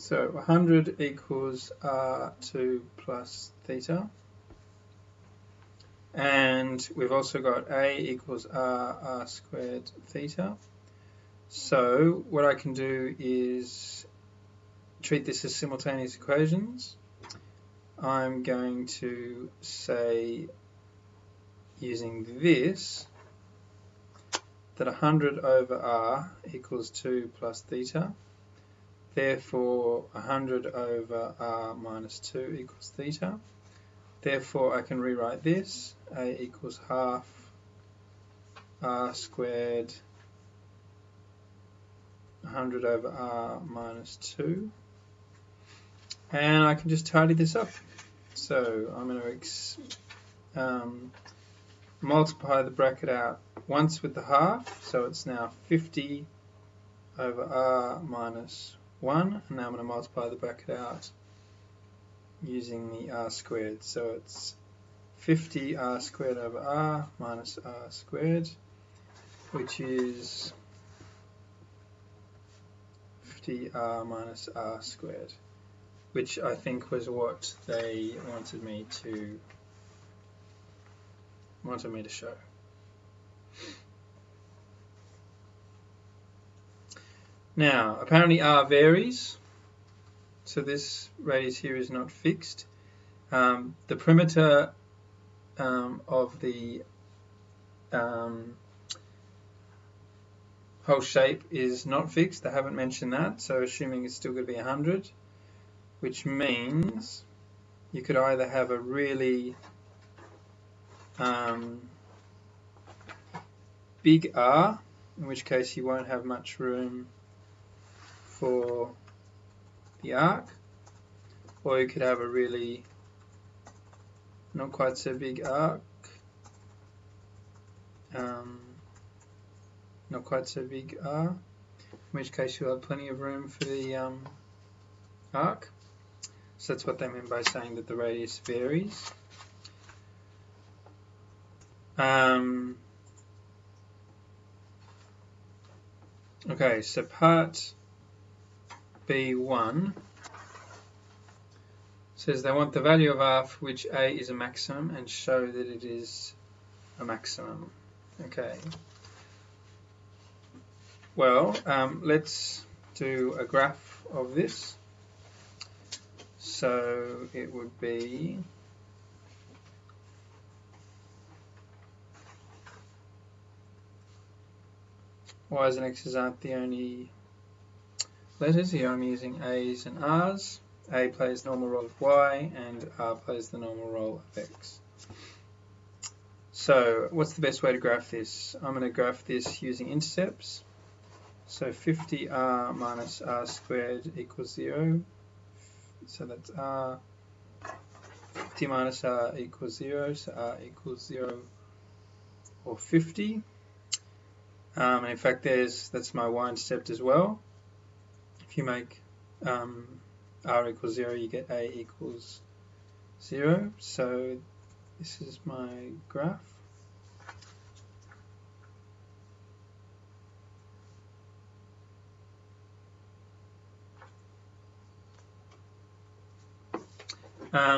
So 100 equals r2 plus theta. And we've also got a equals r squared theta. So what I can do is treat this as simultaneous equations. I'm going to say, using this, that 100 over r equals 2 plus theta. Therefore, 100 over r minus 2 equals theta. Therefore, I can rewrite this. A equals half r squared 100 over r minus 2. And I can just tidy this up. So I'm going to multiply the bracket out once with the half. So it's now 50 over r minus 1. And now I'm going to multiply the bracket out using the r squared. So it's 50 r squared over r minus r squared, which is 50 r minus r squared, which I think was what they wanted me to show. Now, apparently r varies, so this radius here is not fixed. The perimeter of the whole shape is not fixed. They haven't mentioned that, so assuming it's still going to be 100, which means you could either have a really big R, in which case you won't have much room for the arc, or you could have a really not quite so big arc, not quite so big R, in which case you'll have plenty of room for the arc. So that's what they mean by saying that the radius varies. Okay, so part B1 says they want the value of R for which A is a maximum and show that it is a maximum. Okay. Well, let's do a graph of this. So it would be Y's and X's aren't the only letters here. I'm using A's and R's. A plays the normal role of Y and R plays the normal role of X. So what's the best way to graph this? I'm going to graph this using intercepts. So 50R minus R squared equals 0. So that's R. 50 minus R equals 0. So R equals 0 or 50. And in fact, that's my y-intercept as well. If you make R equals 0, you get A equals 0. So this is my graph.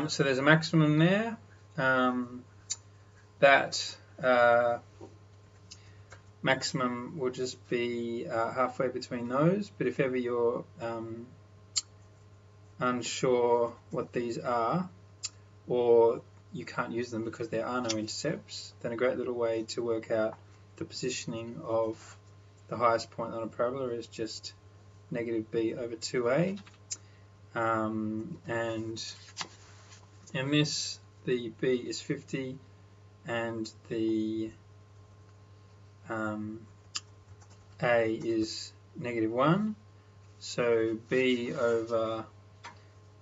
So there's a maximum there. That maximum will just be halfway between those, but if ever you're unsure what these are, or you can't use them because there are no intercepts, then a great little way to work out the positioning of the highest point on a parabola is just negative b over 2a. And in this, the b is 50 and the a is negative 1. So b over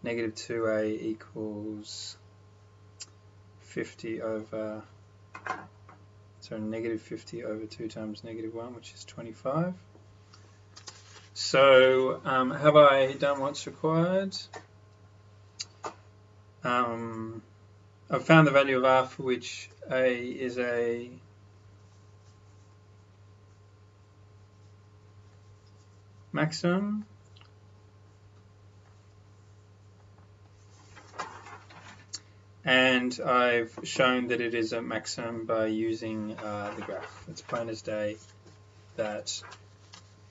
negative 2a equals 50 over, so negative 50 over 2 times negative 1, which is 25. So have I done what's required? I've found the value of R for which A is a maximum. And I've shown that it is a maximum by using the graph. It's plain as day that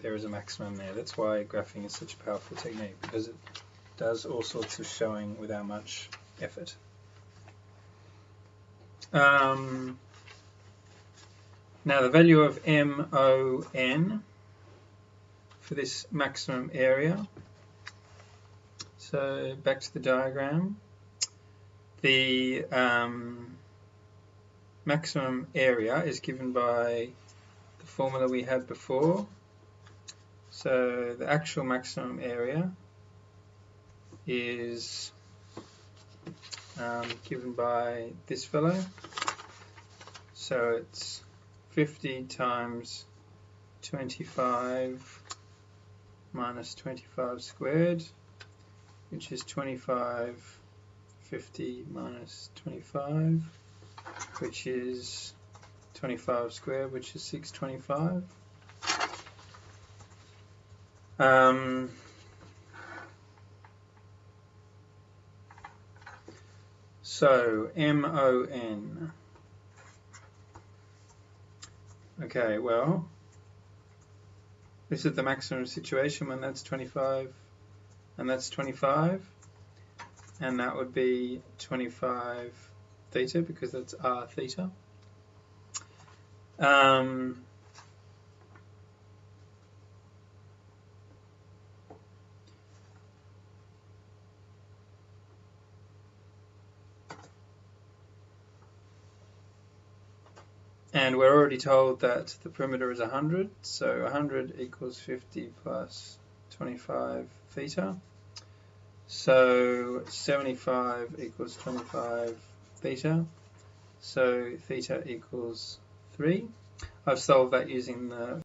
there is a maximum there. That's why graphing is such a powerful technique, because it does all sorts of showing without much effort. Now the value of MON for this maximum area. So back to the diagram. The maximum area is given by the formula we had before. So the actual maximum area is given by this fellow. So it's 50 times 25 minus 25 squared, which is 25, 50 minus 25, which is 25 squared, which is 625. So MON. Okay, well, this is the maximum situation when that's 25 and that's 25, and that would be 25 theta because that's r theta. And we're already told that the perimeter is 100, so 100 equals 50 plus 25 theta. So 75 equals 25 theta, so theta equals 3. I've solved that using the